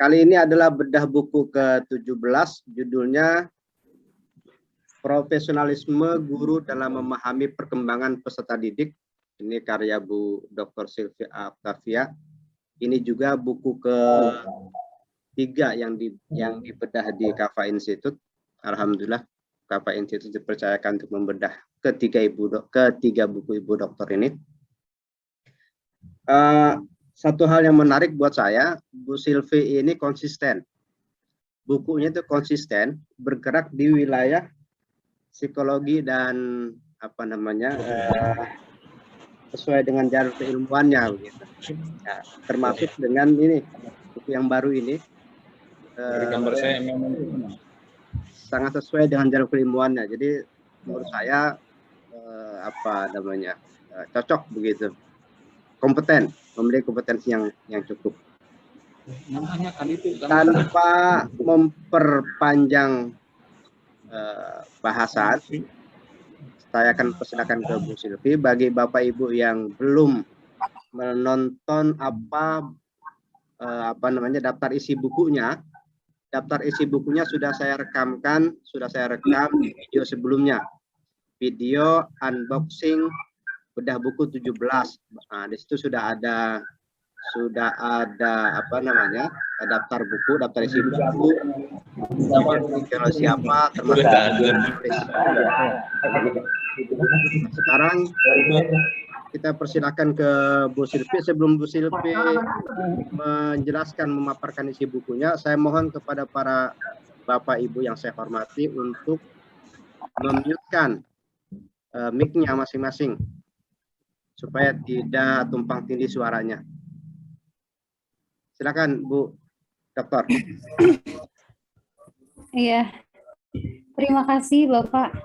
Kali ini adalah bedah buku ke-17, judulnya Profesionalisme Guru dalam Memahami Perkembangan Peserta Didik. Ini karya Bu Dr. Sylvia Octavia. Ini juga buku ke-3 yang dibedah di Kafa Institute. Alhamdulillah, Kafa Institute dipercayakan untuk membedah ketiga buku Ibu Dokter ini. Satu hal yang menarik buat saya, Bu Sylvie ini konsisten. Bukunya itu konsisten, bergerak di wilayah psikologi dan sesuai dengan jalur keilmuannya, begitu. Ya, termasuk dengan ini buku yang baru ini. Gambar saya memang sangat sesuai dengan jalur keilmuannya. Jadi menurut saya cocok begitu. Kompeten, memiliki kompetensi yang cukup. Tanpa memperpanjang bahasan, saya akan persilakan ke Bu Sylvie. Bagi Bapak Ibu yang belum menonton daftar isi bukunya, sudah saya rekam di video sebelumnya. Video unboxing bedah buku 17. Nah, di situ sudah ada daftar isi buku, kalau siapa, termasuk sekarang kita persilakan ke Bu Sylvie. Sebelum Bu Sylvie menjelaskan, memaparkan isi bukunya, saya mohon kepada para Bapak Ibu yang saya hormati untuk memute-kan mic-nya masing-masing supaya tidak tumpang tindih suaranya. Silakan Bu Dokter. Iya, terima kasih Bapak.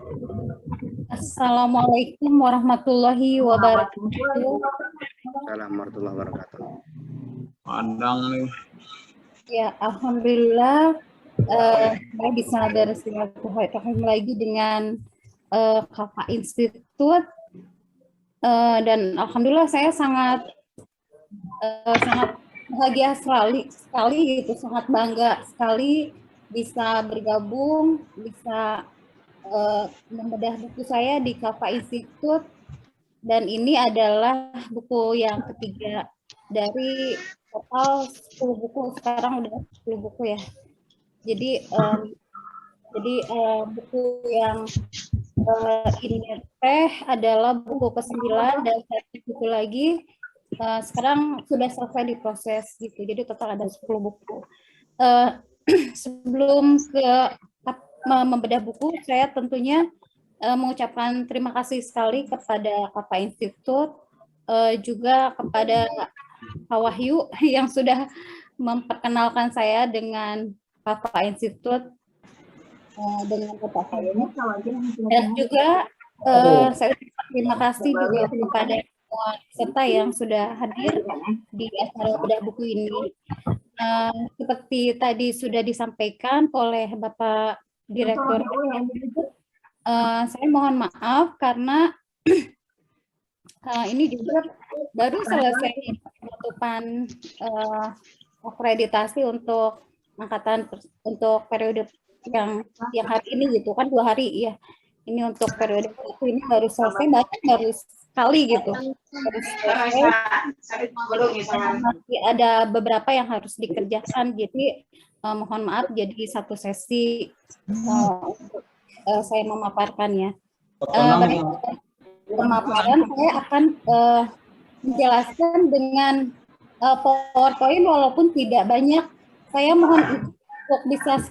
Assalamualaikum warahmatullahi wabarakatuh. Assalamualaikum warahmatullahi wabarakatuh. Padang nih. Ya, alhamdulillah saya bisa bersilaturahim lagi dengan Kafa Institute, dan alhamdulillah saya sangat bahagia sekali gitu, sangat bangga sekali bisa bergabung, bisa membedah buku saya di Kafa Institute, dan ini adalah buku yang ketiga dari total 10 buku. Sekarang udah 10 buku ya. Jadi buku yang ini adalah buku ke-9 dan satu buku lagi sekarang sudah selesai diproses gitu. Jadi total ada 10 buku. Sebelum membedah buku, saya tentunya mengucapkan terima kasih sekali kepada Kafa Institute, juga kepada Pak Wahyu yang sudah memperkenalkan saya dengan Kafa Institute, dengan Bapak saya. Dan juga saya terima kasih juga kepada semua peserta yang sudah hadir di acara bedah buku ini. Seperti tadi sudah disampaikan oleh Bapak Direktur, saya mohon maaf karena ini juga baru selesai penutupan akreditasi untuk angkatan untuk periode yang hari ini gitu kan, 2 hari ya. Ini untuk periode itu ini baru selesai, baru sekali gitu. Masih ada beberapa yang harus dikerjakan, jadi mohon maaf jadi satu sesi saya memaparkannya. Pemaparan saya akan menjelaskan dengan PowerPoint walaupun tidak banyak. Saya mohon untuk bisa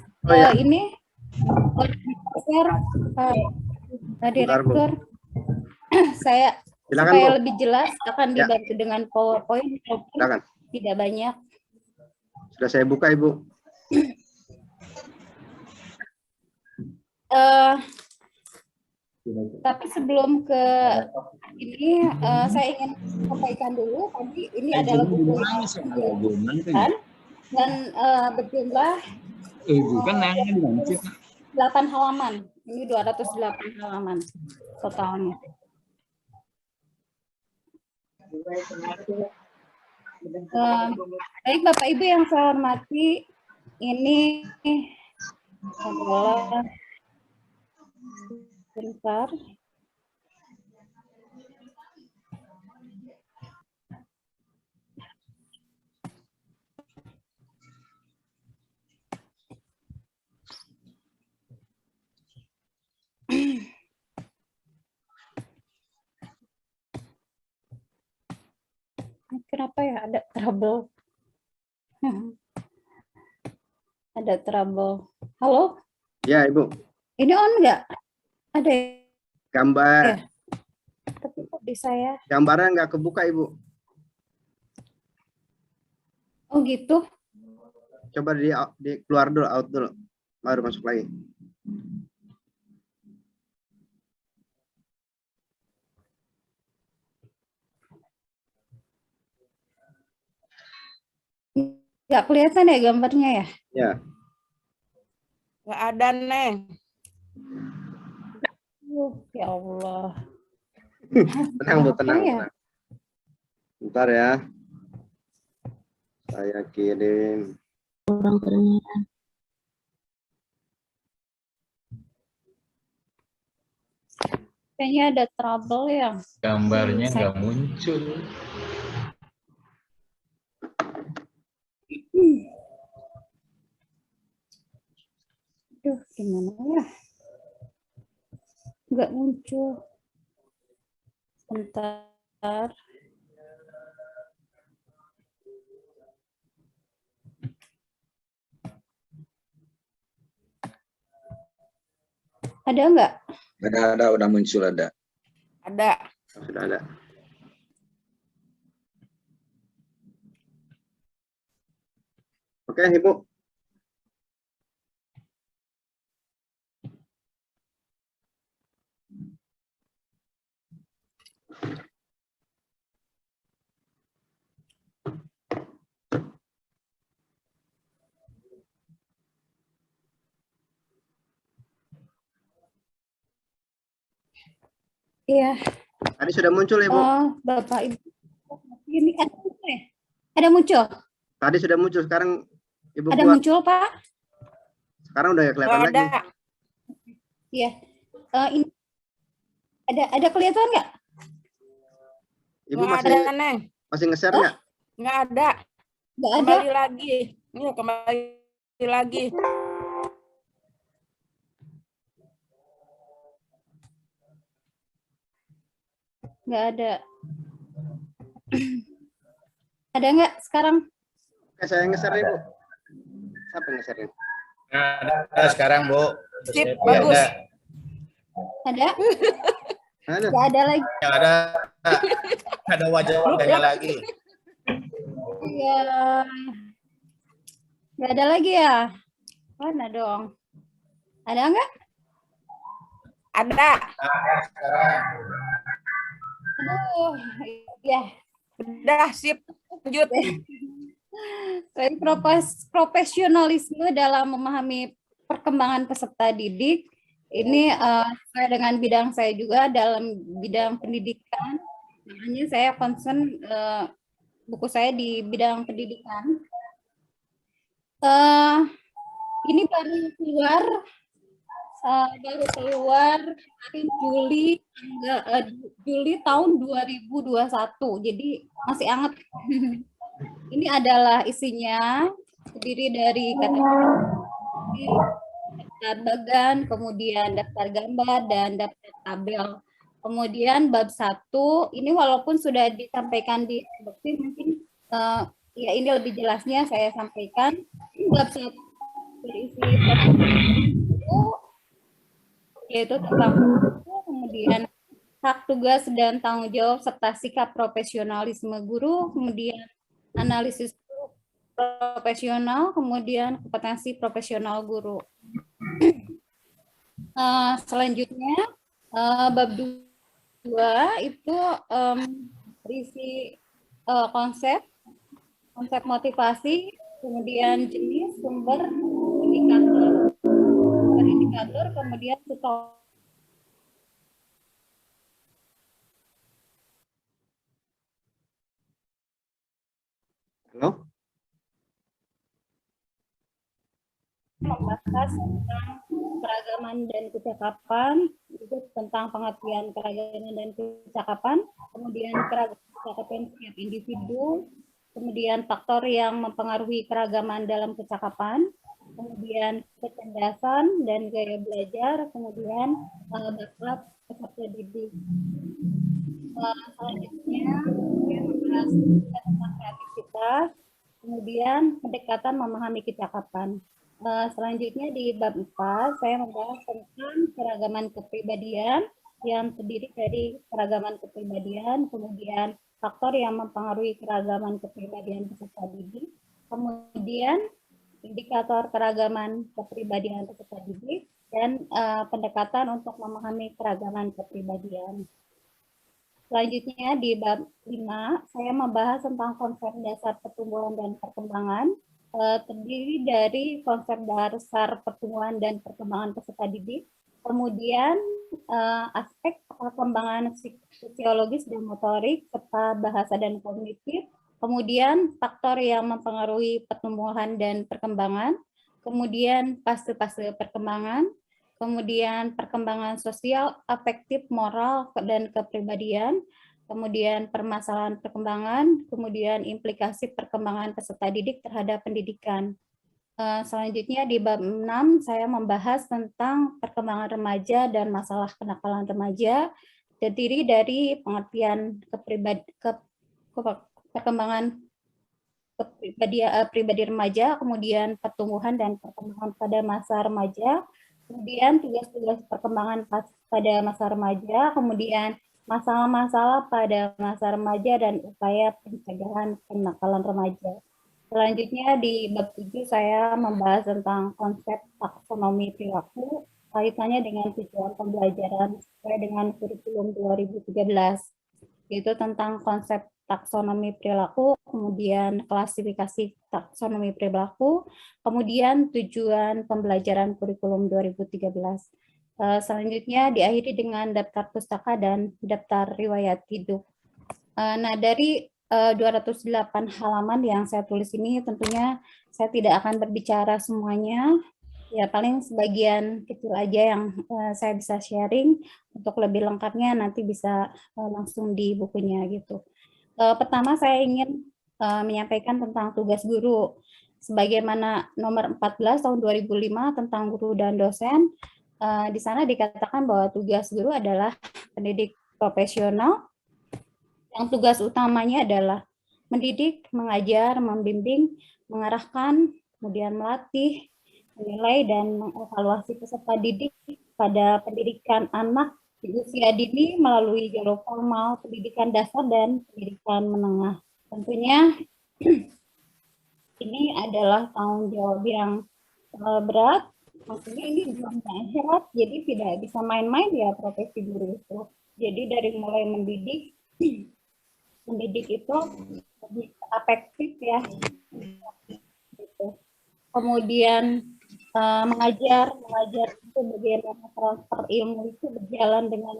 ini share Direktur. Saya silakan, supaya Bu. lebih jelas akan dibantu dengan PowerPoint walaupun tidak banyak. Sudah saya buka, Ibu. Tapi sebelum ke ini, saya ingin sampaikan dulu tadi ini adalah buku yang dan berjumlah 8 halaman. Ini 208 halaman totalnya. Baik Bapak Ibu yang saya hormati, ini adalah bentar. Kenapa ya ada trouble? Ada trouble. Halo? Ya, Ibu. Ini on nggak? Ada Gambar. ya? Tapi kok di saya? Gambarnya nggak kebuka, Ibu. Oh gitu? Coba di keluar dulu, out dulu. Baru masuk lagi. Nggak kelihatan ya gambarnya ya? Ya. Nggak ada, Neng. Ya Allah. Tenang, Bu, tenang. Ya? Tenang. Bentar ya. Saya kirim. Kurang kedengaran. Kayaknya ada trouble ya. Gambarnya nggak muncul. Aduh, gimana ya? Nggak muncul. Bentar. Ada nggak? Ada, udah muncul ada. Ada. Sudah ada. Oke, Ibu. Iya. Tadi sudah muncul, Ibu. Bapak Ibu. Ini ada muncul ya? Ada muncul? Tadi sudah muncul, sekarang Ibu Ada buat. muncul, Pak? Sekarang udah kelihatan Nggak lagi. ada. Iya. Ini ada kelihatan nggak? Ibu Nggak masih ada, Neng. masih nge-share nggak? Nggak ada. Nggak ada. Kembali lagi. Nih, kembali lagi. Nggak ada. Ada nggak sekarang? Oke, saya nge-share, Ibu. Siapa yang nge-share? Ada sekarang, Bu. Sip, Ya, bagus. Ada? Ada. Nggak ada lagi. Yang ada wajah-wajahnya lagi. Iya. Nggak ada lagi ya? Mana dong? Ada nggak? Ada. Sekarang Aduh, ya. Udah, sip. Lanjut. Tapi profesionalisme dalam memahami perkembangan peserta didik ini sesuai dengan bidang saya juga dalam bidang pendidikan. Makanya saya concern buku saya di bidang pendidikan. Ini baru keluar kemarin Juli tahun 2021. Jadi masih hangat. Ini adalah isinya terdiri dari kategori, daftar bagan, kemudian daftar gambar dan daftar tabel. Kemudian bab 1 ini walaupun sudah disampaikan di introduksi, mungkin ya ini lebih jelasnya saya sampaikan. Bab 1 berisi yaitu tentang guru, kemudian hak tugas dan tanggung jawab serta sikap profesionalisme guru, kemudian analisis profesional, kemudian kompetensi profesional guru. Selanjutnya bab 2 itu berisi konsep motivasi, kemudian jenis, sumber, indikator, kemudian tutorial. Halo? membahas tentang keragaman dan kecakapan, juga tentang pengertian keragaman dan kecakapan, kemudian keragaman kecakapan setiap individu, kemudian faktor yang mempengaruhi keragaman dalam kecakapan, kemudian kecerdasan dan gaya belajar, kemudian bakat peserta didik. Selanjutnya saya membahas tentang kreativitas, kemudian pendekatan memahami kecakapan. Selanjutnya di bab 4 saya membahas tentang keragaman kepribadian yang terdiri dari keragaman kepribadian, kemudian faktor yang mempengaruhi keragaman kepribadian peserta didik, kemudian indikator keragaman kepribadian peserta didik, dan pendekatan untuk memahami keragaman kepribadian. Selanjutnya di bab 5, saya membahas tentang konsep dasar pertumbuhan dan perkembangan, terdiri dari konsep dasar pertumbuhan dan perkembangan peserta didik, kemudian aspek perkembangan fisiologis dan motorik, serta bahasa dan kognitif, kemudian faktor yang mempengaruhi pertumbuhan dan perkembangan, kemudian fase-fase perkembangan, kemudian perkembangan sosial, afektif, moral, dan kepribadian, kemudian permasalahan perkembangan, kemudian implikasi perkembangan peserta didik terhadap pendidikan. Selanjutnya di bab 6 saya membahas tentang perkembangan remaja dan masalah kenakalan remaja, terdiri dari pengertian perkembangan pribadi remaja, kemudian pertumbuhan dan perkembangan pada masa remaja, kemudian tugas-tugas perkembangan pada masa remaja, kemudian masalah-masalah pada masa remaja dan upaya pencegahan kenakalan remaja. Selanjutnya di bab 7 saya membahas tentang konsep taksonomi perilaku kaitannya dengan tujuan pembelajaran sesuai dengan kurikulum 2013, yaitu tentang konsep taksonomi perilaku, kemudian klasifikasi taksonomi perilaku, kemudian tujuan pembelajaran kurikulum 2013. Selanjutnya diakhiri dengan daftar pustaka dan daftar riwayat hidup. Nah, dari 208 halaman yang saya tulis ini tentunya saya tidak akan berbicara semuanya, ya paling sebagian kecil aja yang saya bisa sharing. Untuk lebih lengkapnya nanti bisa langsung di bukunya gitu. Pertama saya ingin menyampaikan tentang tugas guru. Sebagaimana nomor 14 tahun 2005 tentang guru dan dosen, di sana dikatakan bahwa tugas guru adalah pendidik profesional yang tugas utamanya adalah mendidik, mengajar, membimbing, mengarahkan, kemudian melatih, menilai, dan mengevaluasi peserta didik pada pendidikan anak di usia dini melalui jalur formal, pendidikan dasar, dan pendidikan menengah. Tentunya ini adalah tanggung jawab yang berat, maksudnya ini dunia akhirat, jadi tidak bisa main-main ya profesi guru itu. Jadi dari mulai mendidik itu lebih efektif ya. Gitu. Kemudian mengajar itu bagaimana transfer ilmu itu berjalan dengan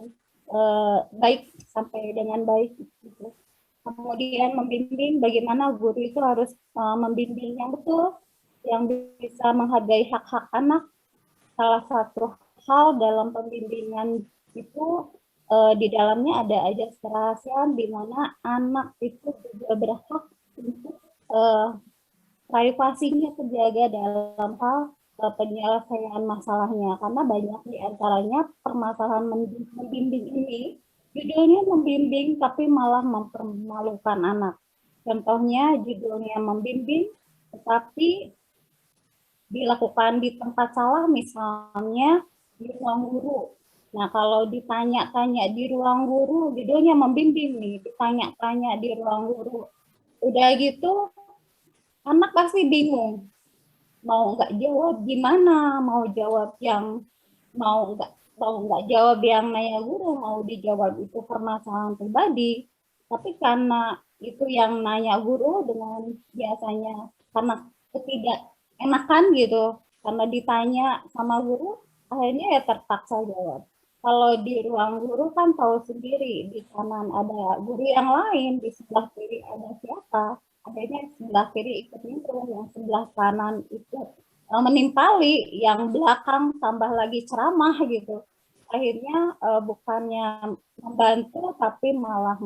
baik sampai dengan baik. Gitu. Kemudian membimbing bagaimana guru itu harus membimbing yang betul, yang bisa menghargai hak-hak anak. Salah satu hal dalam pembimbingan itu di dalamnya ada ajas kerahasiaan di mana anak itu juga berhak untuk privasinya terjaga dalam hal penyelesaian masalahnya, karena banyak di antaranya permasalahan membimbing ini judulnya membimbing tapi malah mempermalukan anak. Contohnya judulnya membimbing tetapi dilakukan di tempat salah, misalnya di ruang guru. Nah, kalau ditanya-tanya di ruang guru, judulnya membimbing nih, ditanya-tanya di ruang guru. Udah gitu, anak pasti bingung. Mau nggak jawab gimana, mau jawab yang mau nggak jawab yang nanya guru, mau dijawab itu permasalahan pribadi. Tapi karena itu yang nanya guru dengan biasanya karena ketidakenakan gitu, karena ditanya sama guru, akhirnya ya terpaksa jawab. Kalau di ruang guru kan tahu sendiri, di kanan ada guru yang lain, di sebelah kiri ada siapa. Akhirnya sebelah kiri ikut nimbrung, yang sebelah kanan ikut menimpali yang belakang tambah lagi ceramah gitu. Akhirnya bukannya membantu tapi malah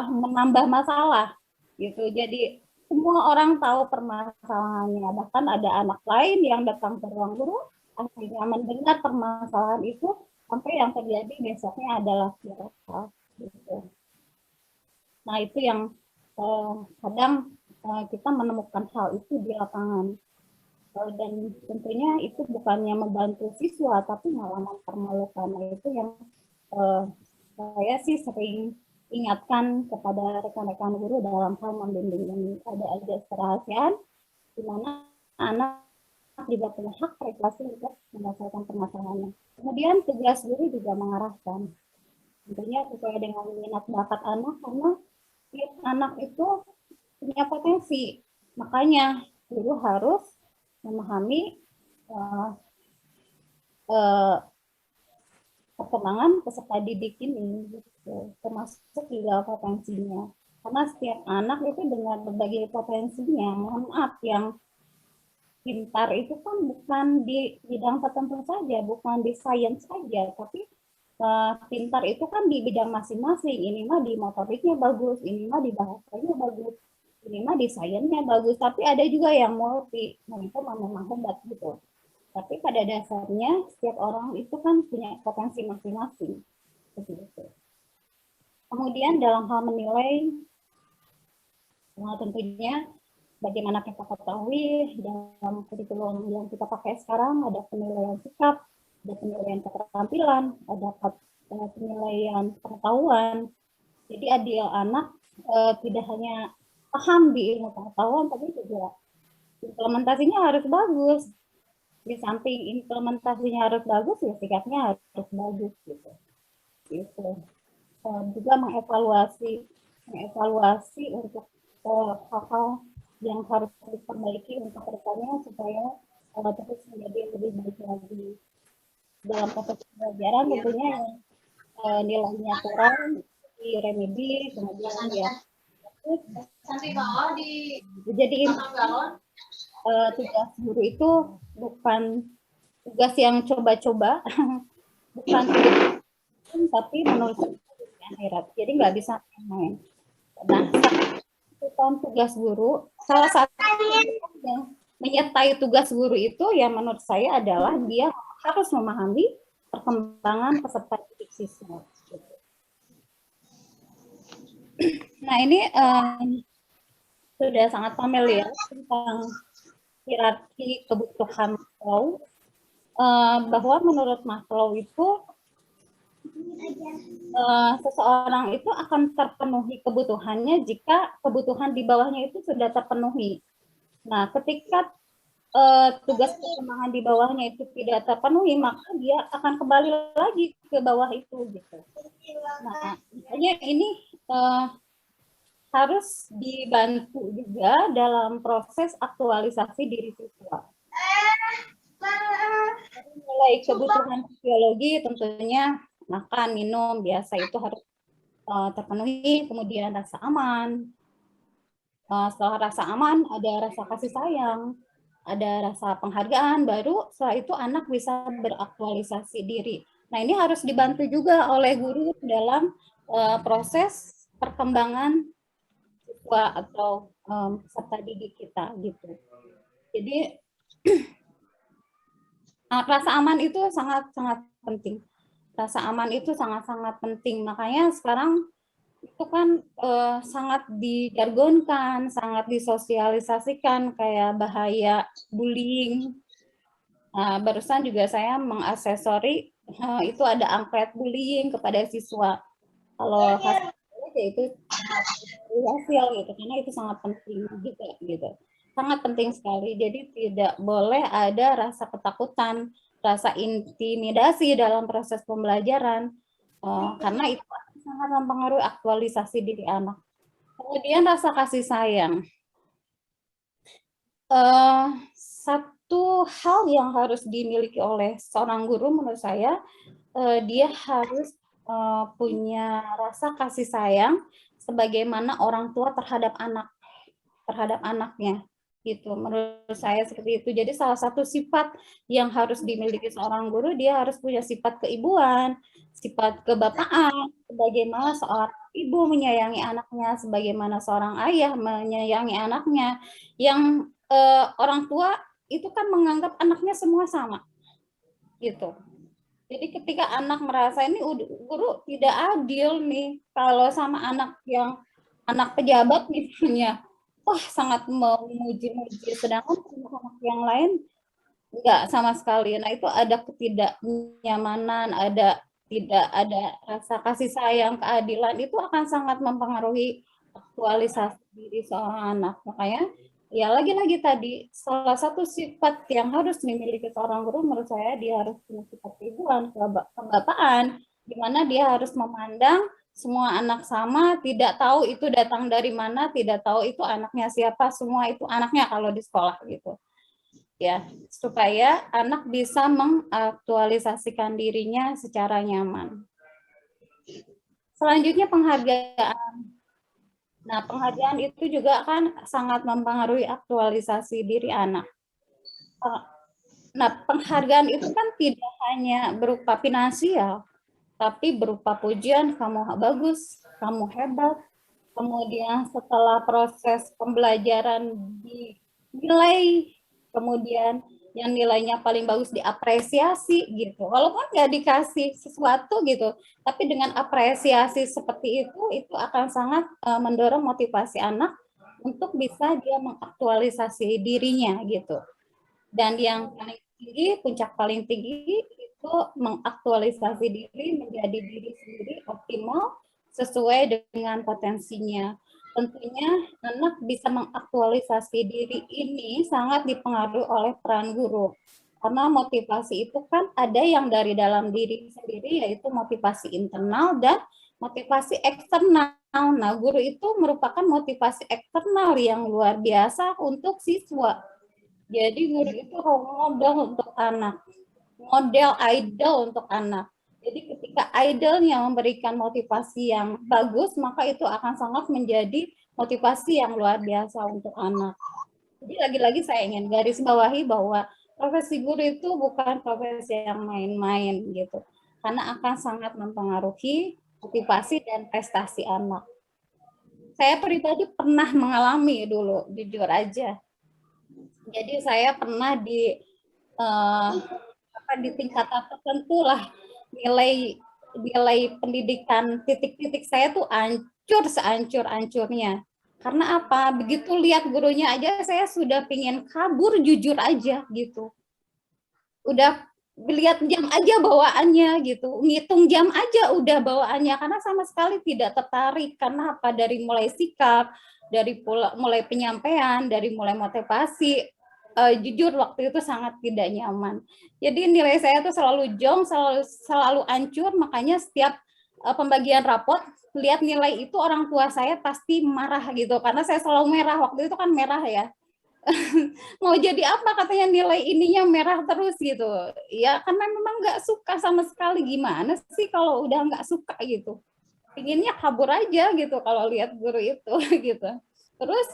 menambah masalah gitu. Jadi semua orang tahu permasalahannya. Bahkan ada anak lain yang datang ke ruang guru akhirnya mendengar permasalahan itu sampai yang terjadi besoknya adalah viral gitu. Nah itu yang kadang kita menemukan hal itu di lapangan. Dan tentunya itu bukannya membantu siswa tapi malah mempermalukan. Itu yang saya sih sering ingatkan kepada rekan-rekan guru dalam hal membimbing ini. Ada ajas kerahasiaan di mana anak juga punya hak privasi untuk menyelesaikan permasalahannya. Kemudian tugas guru juga mengarahkan, tentunya sesuai dengan minat bakat anak, karena setiap anak itu punya potensi. Makanya guru harus memahami perkembangan peserta didik ini, gitu. Termasuk juga potensinya. Karena setiap anak itu dengan berbagai potensinya. Mohon maaf, yang pintar itu kan bukan di bidang tertentu saja, bukan di sains saja, tapi pintar itu kan di bidang masing-masing. Ini mah di motoriknya bagus, ini mah di bahasanya bagus, ini mah di sainsnya bagus, tapi ada juga yang multi, nah itu memang hebat gitu. Tapi pada dasarnya setiap orang itu kan punya potensi masing-masing. Kemudian dalam hal menilai, tentunya bagaimana kita ketahui dalam kurikulum yang kita pakai sekarang ada penilaian sikap, ada penilaian keterampilan, ada penilaian pengetahuan. Jadi adil anak tidak hanya paham di ilmu pengetahuan, tapi juga implementasinya harus bagus. Di samping implementasinya harus bagus, ya sikapnya harus bagus gitu. Juga mengevaluasi untuk hal-hal yang harus diperbaiki untuk kedepannya supaya terus menjadi lebih baik lagi dalam proses pembelajaran. Tentunya nilainya kurang di remedi, kemudian ya jadi tugas guru itu bukan tugas yang coba-coba, bukan tapi menurut saya akhirat. Jadi nggak bisa main. Nah, tugas guru, salah satu yang menyertai tugas guru itu yang menurut saya adalah dia harus memahami perkembangan peserta didik siswa. Nah ini sudah sangat familiar tentang hierarki kebutuhan Maslow, bahwa menurut Maslow itu seseorang itu akan terpenuhi kebutuhannya jika kebutuhan di bawahnya itu sudah terpenuhi. Nah, ketika tugas perkembangan di bawahnya itu tidak terpenuhi, maka dia akan kembali lagi ke bawah itu gitu. Nah, makanya ini harus dibantu juga dalam proses aktualisasi diri siswa. Mulai kebutuhan fisiologi tentunya makan, minum, biasa itu harus terpenuhi, kemudian rasa aman. Setelah rasa aman, ada rasa kasih sayang, ada rasa penghargaan, baru setelah itu anak bisa beraktualisasi diri. Nah ini harus dibantu juga oleh guru dalam proses perkembangan siswa atau peserta didik kita gitu. Jadi rasa aman itu sangat-sangat penting. Rasa aman itu sangat-sangat penting. Makanya sekarang itu kan sangat dijargonkan, sangat disosialisasikan kayak bahaya bullying. Barusan juga saya mengaksesori itu ada angket bullying kepada siswa. Kalau hasilnya itu hasil gitu, karena itu sangat penting juga gitu. Sangat penting sekali. Jadi tidak boleh ada rasa ketakutan, rasa intimidasi dalam proses pembelajaran, karena itu sangat mempengaruhi aktualisasi diri anak. Kemudian rasa kasih sayang. Satu hal yang harus dimiliki oleh seorang guru menurut saya, dia harus punya rasa kasih sayang sebagaimana orang tua terhadap anaknya. gitu. Menurut saya seperti itu. Jadi salah satu sifat yang harus dimiliki seorang guru, dia harus punya sifat keibuan, sifat kebapaan, sebagaimana seorang ibu menyayangi anaknya, sebagaimana seorang ayah menyayangi anaknya. Yang orang tua itu kan menganggap anaknya semua sama, gitu. Jadi ketika anak merasa ini guru tidak adil nih, kalau sama anak yang anak pejabat misalnya, wah sangat memuji-muji, sedangkan anak yang lain enggak sama sekali. Nah itu ada ketidaknyamanan, tidak ada rasa kasih sayang, keadilan, itu akan sangat mempengaruhi aktualisasi diri seorang anak. Makanya ya lagi-lagi tadi salah satu sifat yang harus dimiliki seorang guru menurut saya dia harus punya sifat keibuan, kebapaan, di mana dia harus memandang semua anak sama, tidak tahu itu datang dari mana, tidak tahu itu anaknya siapa, semua itu anaknya kalau di sekolah gitu. Ya, supaya anak bisa mengaktualisasikan dirinya secara nyaman. Selanjutnya penghargaan. Nah, penghargaan itu juga kan sangat mempengaruhi aktualisasi diri anak. Nah, penghargaan itu kan tidak hanya berupa finansial, tapi berupa pujian, kamu bagus, kamu hebat. Kemudian setelah proses pembelajaran dinilai, kemudian yang nilainya paling bagus diapresiasi gitu. Walaupun nggak dikasih sesuatu gitu, tapi dengan apresiasi seperti itu akan sangat mendorong motivasi anak untuk bisa dia mengaktualisasi dirinya gitu. Dan yang paling tinggi, puncak paling tinggi itu mengaktualisasi diri menjadi diri sendiri optimal sesuai dengan potensinya. Tentunya anak bisa mengaktualisasi diri ini sangat dipengaruhi oleh peran guru. Karena motivasi itu kan ada yang dari dalam diri sendiri, yaitu motivasi internal dan motivasi eksternal. Nah, guru itu merupakan motivasi eksternal yang luar biasa untuk siswa. Jadi guru itu role model untuk anak, model idol untuk anak. Jadi ketika idolnya memberikan motivasi yang bagus, maka itu akan sangat menjadi motivasi yang luar biasa untuk anak. Jadi lagi-lagi saya ingin garis bawahi bahwa profesi guru itu bukan profesi yang main-main gitu. Karena akan sangat mempengaruhi motivasi dan prestasi anak. Saya pribadi pernah mengalami dulu, jujur aja. Jadi saya pernah di tingkatan tertentu lah, nilai pendidikan titik-titik saya tuh hancur sehancur-hancurnya. Karena apa? Begitu lihat gurunya aja saya sudah pingin kabur jujur aja gitu. Udah lihat jam aja bawaannya gitu, ngitung jam aja udah bawaannya karena sama sekali tidak tertarik. Karena apa? Dari mulai sikap, dari mulai penyampaian, dari mulai motivasi, jujur waktu itu sangat tidak nyaman. Jadi nilai saya tuh selalu jong, selalu hancur, makanya setiap pembagian rapot, lihat nilai itu orang tua saya pasti marah gitu, karena saya selalu merah, waktu itu kan merah ya. Mau jadi apa katanya nilai ininya merah terus gitu. Ya karena memang nggak suka sama sekali, gimana sih kalau udah nggak suka gitu. Pinginnya kabur aja gitu kalau lihat guru itu gitu. Terus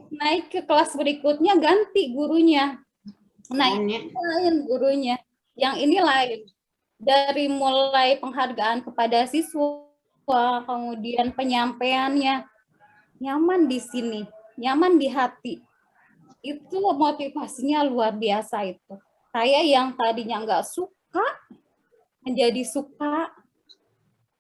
naik ke kelas berikutnya ganti gurunya, naik lain gurunya, yang ini lain. Dari mulai penghargaan kepada siswa, kemudian penyampaiannya nyaman di sini, nyaman di hati, itu motivasinya luar biasa itu. Saya yang tadinya nggak suka menjadi suka,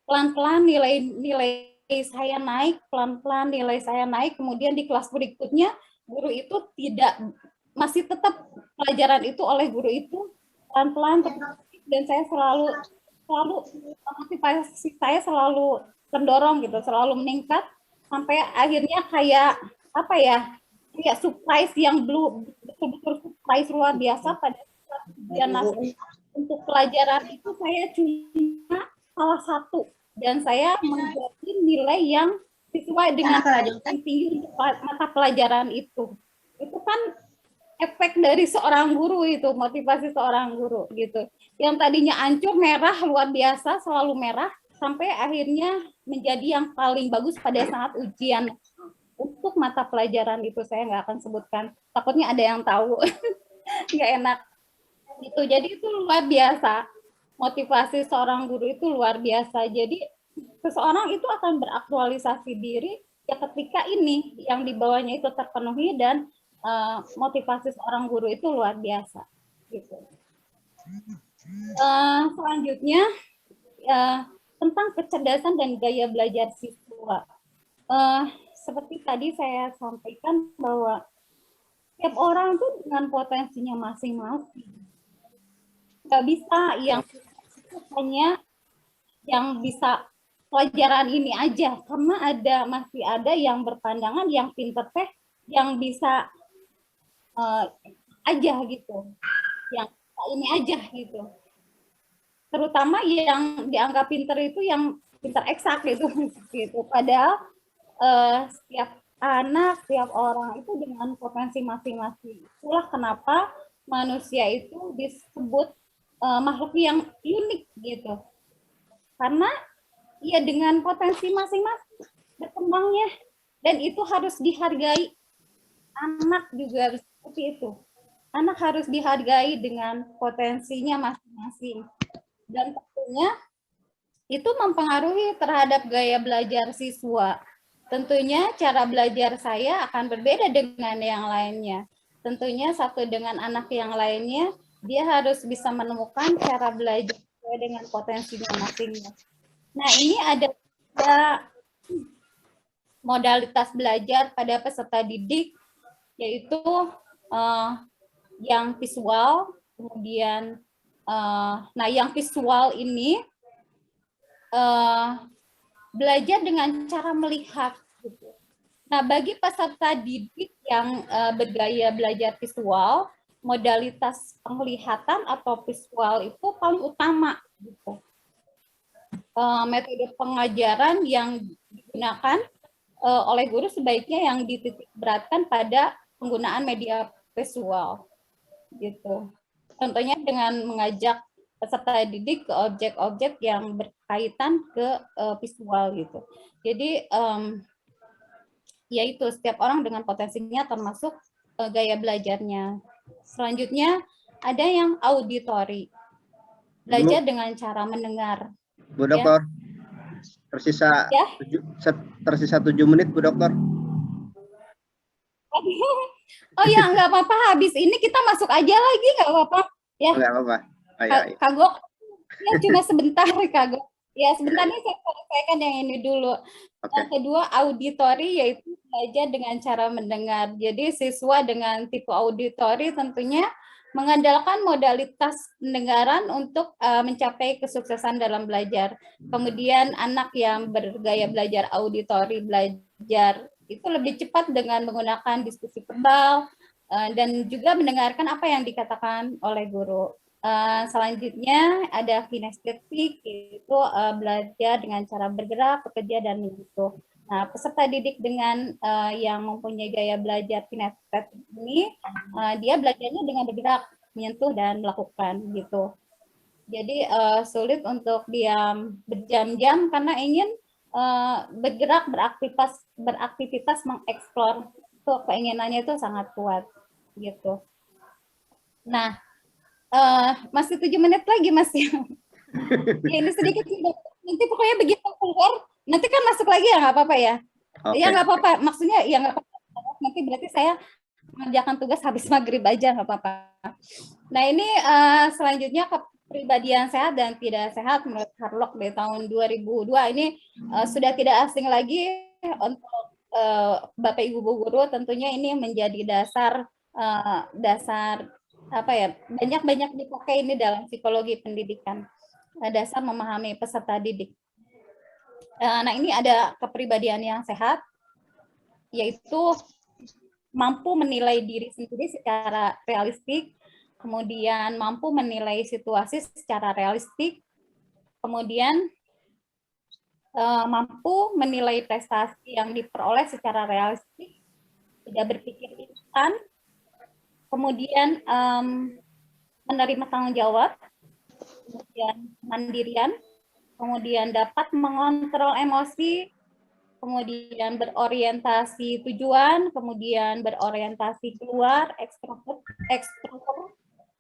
pelan-pelan nilai saya naik, pelan-pelan nilai saya naik, kemudian di kelas berikutnya guru itu masih tetap pelajaran itu oleh guru itu pelan-pelan, dan saya selalu motivasi saya selalu terdorong gitu, selalu meningkat sampai akhirnya kayak apa ya, kayak surprise yang betul-betul surprise luar biasa pada saat untuk pelajaran itu saya cuma salah satu. Dan saya menjadi nilai yang sesuai dengan yang tinggi untuk mata pelajaran itu. Itu kan efek dari seorang guru itu, motivasi seorang guru gitu. Yang tadinya hancur, merah, luar biasa, selalu merah, sampai akhirnya menjadi yang paling bagus pada saat ujian. Untuk untuk mata pelajaran itu. Saya nggak akan sebutkan, takutnya ada yang tahu. Nggak enak gitu. Jadi itu luar biasa, motivasi seorang guru itu luar biasa. Jadi seseorang itu akan beraktualisasi diri ya ketika ini yang di bawahnya itu terpenuhi, dan motivasi seorang guru itu luar biasa gitu. Selanjutnya tentang kecerdasan dan gaya belajar siswa. Seperti tadi saya sampaikan bahwa setiap orang itu dengan potensinya masing-masing. Nggak bisa yang hanya yang bisa pelajaran ini aja, karena masih ada yang berpandangan yang pinter teh yang bisa aja gitu, yang ini aja gitu. Terutama yang dianggap pinter itu yang pinter eksak gitu. Padahal setiap anak, setiap orang itu dengan potensi masing-masing. Itulah kenapa manusia itu disebut makhluk yang unik gitu. Karena ya dengan potensi masing-masing berkembangnya, dan itu harus dihargai. Anak juga harus seperti itu. Anak harus dihargai dengan potensinya masing-masing. Dan tentunya itu mempengaruhi terhadap gaya belajar siswa. Tentunya cara belajar saya akan berbeda dengan yang lainnya. Tentunya satu dengan anak yang lainnya, dia harus bisa menemukan cara belajar dengan potensinya masing-masing. Nah, ini ada modalitas belajar pada peserta didik, yaitu yang visual, kemudian yang visual ini belajar dengan cara melihat. Gitu. Nah, bagi peserta didik yang bergaya belajar visual, modalitas penglihatan atau visual itu paling utama. Gitu. Metode pengajaran yang digunakan oleh guru sebaiknya yang dititik beratkan pada penggunaan media visual. Gitu. Contohnya dengan mengajak peserta didik ke objek-objek yang berkaitan ke visual gitu. Jadi yaitu setiap orang dengan potensinya termasuk gaya belajarnya. Selanjutnya ada yang auditory, belajar dengan cara mendengar. Bu Dokter, tersisa 7 menit Bu Dokter. Oh ya, nggak apa-apa, habis ini kita masuk aja lagi, nggak apa-apa. Ya. Nggak apa-apa. Kagok, ya cuma sebentar Kagok. Ya sebentar nih saya selesaikan yang ini dulu. Okay. Yang kedua auditory, yaitu belajar dengan cara mendengar. Jadi siswa dengan tipe auditory tentunya mengandalkan modalitas pendengaran untuk mencapai kesuksesan dalam belajar. Kemudian anak yang bergaya belajar auditory belajar itu lebih cepat dengan menggunakan diskusi verbal dan juga mendengarkan apa yang dikatakan oleh guru. Selanjutnya ada kinestetik, yaitu belajar dengan cara bergerak, bekerja, dan menyentuh. Nah, peserta didik dengan yang mempunyai gaya belajar kinestetik ini, dia belajarnya dengan bergerak, menyentuh, dan melakukan gitu. Jadi sulit untuk diam berjam-jam karena ingin bergerak, beraktivitas mengeksplor. Itu keinginannya itu sangat kuat gitu. Nah, masih 7 menit lagi Mas ya. Ya ini sedikit nanti pokoknya begitu keluar nanti kan masuk lagi ya, nggak apa-apa ya. Okay. Ya nggak apa-apa, maksudnya ya nggak apa-apa. Nanti berarti saya mengerjakan tugas habis maghrib aja, nggak apa-apa. Nah ini selanjutnya kepribadian sehat dan tidak sehat menurut Harlock di tahun 2002 ini sudah tidak asing lagi untuk Bapak Ibu guru. Tentunya ini menjadi dasar apa ya, banyak dipakai ini dalam psikologi pendidikan, dasar memahami peserta didik. Nah ini ada kepribadian yang sehat, yaitu mampu menilai diri sendiri secara realistik, kemudian mampu menilai situasi secara realistik, kemudian mampu menilai prestasi yang diperoleh secara realistik, tidak berpikir instan, kemudian menerima tanggung jawab, kemudian mandirian, kemudian dapat mengontrol emosi, kemudian berorientasi tujuan, kemudian berorientasi keluar, ekstrovert,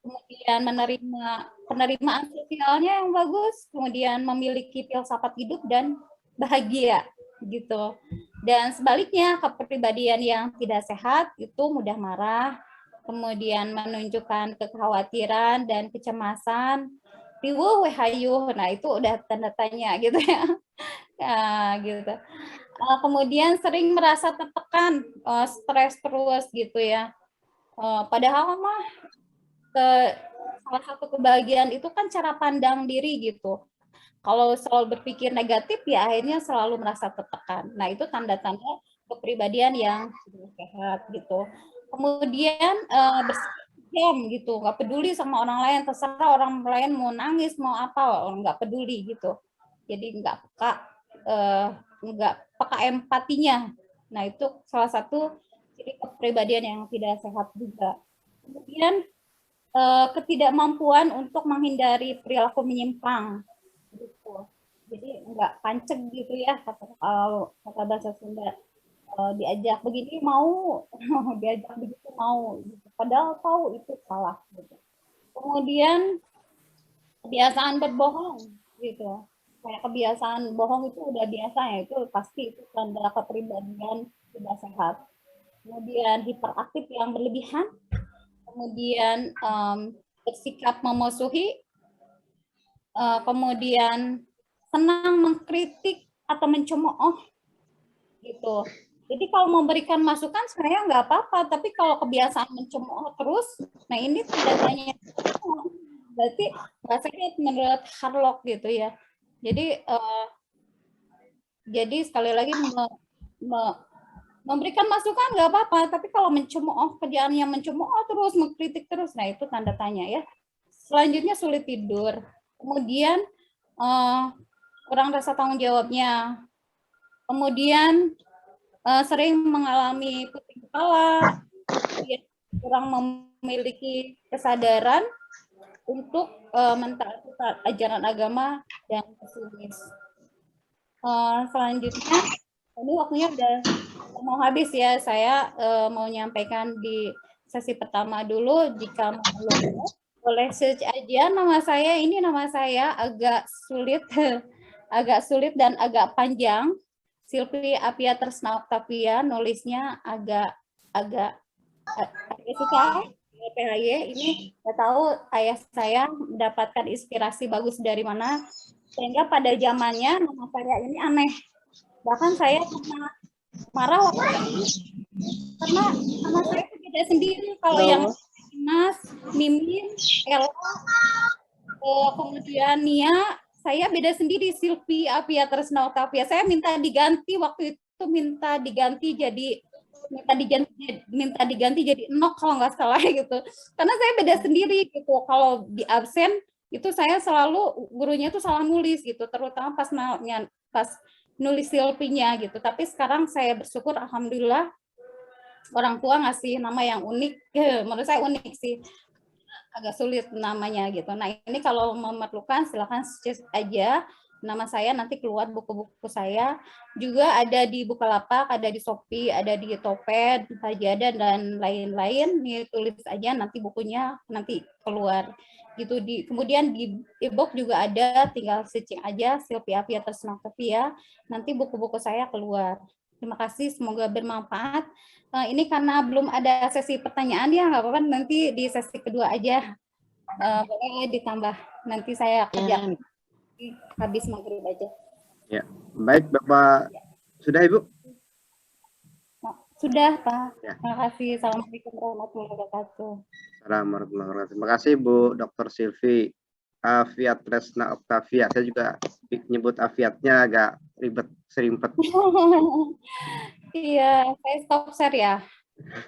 kemudian menerima penerimaan sosialnya yang bagus, kemudian memiliki filsafat hidup dan bahagia gitu. Dan sebaliknya, kepribadian yang tidak sehat itu mudah marah, kemudian menunjukkan kekhawatiran dan kecemasan, riweuh wehayuh. Nah, itu udah tanda tanya gitu ya. Ya, gitu. Kemudian sering merasa tertekan, stres terus gitu ya. Padahal mah salah satu kebahagiaan itu kan cara pandang diri gitu. Kalau selalu berpikir negatif ya akhirnya selalu merasa tertekan. Nah, itu tanda-tanda kepribadian yang tidak sehat gitu. Kemudian bersikap diam gitu, nggak peduli sama orang lain, terserah orang lain mau nangis mau apa, nggak peduli gitu. Jadi nggak peka empatinya. Nah, itu salah satu ciri kepribadian yang tidak sehat juga. Kemudian ketidakmampuan untuk menghindari perilaku menyimpang gitu. Jadi nggak panceg gitu ya, kata bahasa Sunda. Diajak begini mau, diajak begitu mau, gitu. Padahal tahu itu salah gitu. Kemudian kebiasaan berbohong gitu. Kayak kebiasaan bohong itu udah biasa ya, itu pasti itu tanda kepribadian tidak sehat. Kemudian hiperaktif yang berlebihan, kemudian bersikap memusuhi, kemudian senang mengkritik atau mencemooh gitu. Jadi kalau memberikan masukan sebenarnya nggak apa-apa, tapi kalau kebiasaan mencemooh terus, nah ini tidak hanya berarti rasanya menurut Harlock gitu ya. Jadi sekali lagi memberikan masukan nggak apa-apa, tapi kalau mencemooh, kerjaannya mencemooh terus, mengkritik terus, nah itu tanda tanya ya. Selanjutnya sulit tidur, kemudian kurang rasa tanggung jawabnya, kemudian sering mengalami pusing kepala, kurang memiliki kesadaran untuk mentaati ajaran agama dan pesimis. Selanjutnya, ini waktunya udah mau habis ya, saya mau nyampaikan di sesi pertama dulu. Jika mau boleh search aja nama saya. Ini nama saya agak sulit dan agak panjang. Silvi Apia Tresna Octavia, nulisnya agak susah. PHY ini nggak tahu ayah saya mendapatkan inspirasi bagus dari mana, sehingga pada zamannya nama saya ini aneh. Bahkan saya pernah marah waktu itu karena nama saya beda sendiri. Kalau yang Mas, Mimin, Ella, kemudian Nia, saya beda sendiri, Silvi Apia Tresna Octavia. Saya minta diganti waktu itu, minta diganti jadi Enok kalau nggak salah gitu. Karena saya beda sendiri gitu. Kalau di absen itu saya selalu gurunya itu salah nulis gitu, terutama pas nulis Silvinya gitu. Tapi sekarang saya bersyukur alhamdulillah orang tua ngasih nama yang unik. Menurut saya unik sih. Agak sulit namanya gitu. Nah, ini kalau memerlukan silakan search aja nama saya, nanti keluar buku-buku saya. Juga ada di Bukalapak, ada di Shopee, ada di Topet, Sajadah dan lain-lain. Nih tulis aja nanti bukunya nanti keluar. Gitu kemudian di e-book juga ada, tinggal searching aja Silvi Apia Tresna Octavia. Nanti buku-buku saya keluar. Terima kasih, semoga bermanfaat. Ini karena belum ada sesi pertanyaan ya, nggak apa-apa, nanti di sesi kedua aja. Boleh ditambah, nanti saya kerjakan. Habis maghrib aja. Ya, baik Bapak. Sudah Ibu? Sudah Pak. Ya. Terima kasih. Assalamualaikum warahmatullahi wabarakatuh. Assalamualaikum warahmatullahi wabarakatuh. Terima kasih Bu Dr. Silvi Apia Tresna Octavia. Saya juga nyebut Afiatnya agak ribet, serimpet. Iya, saya stop share ya.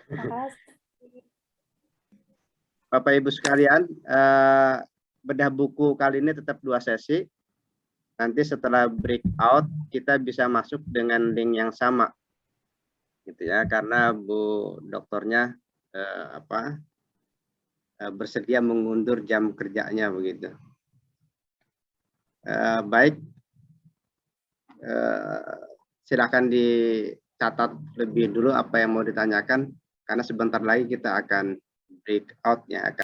Terima kasih. Bapak Ibu sekalian, bedah buku kali ini tetap 2 sesi. Nanti setelah breakout kita bisa masuk dengan link yang sama, gitu ya, karena Bu dokternya bersedia mengundur jam kerjanya begitu. Baik, silakan dicatat lebih dulu apa yang mau ditanyakan, karena sebentar lagi kita akan break out-nya.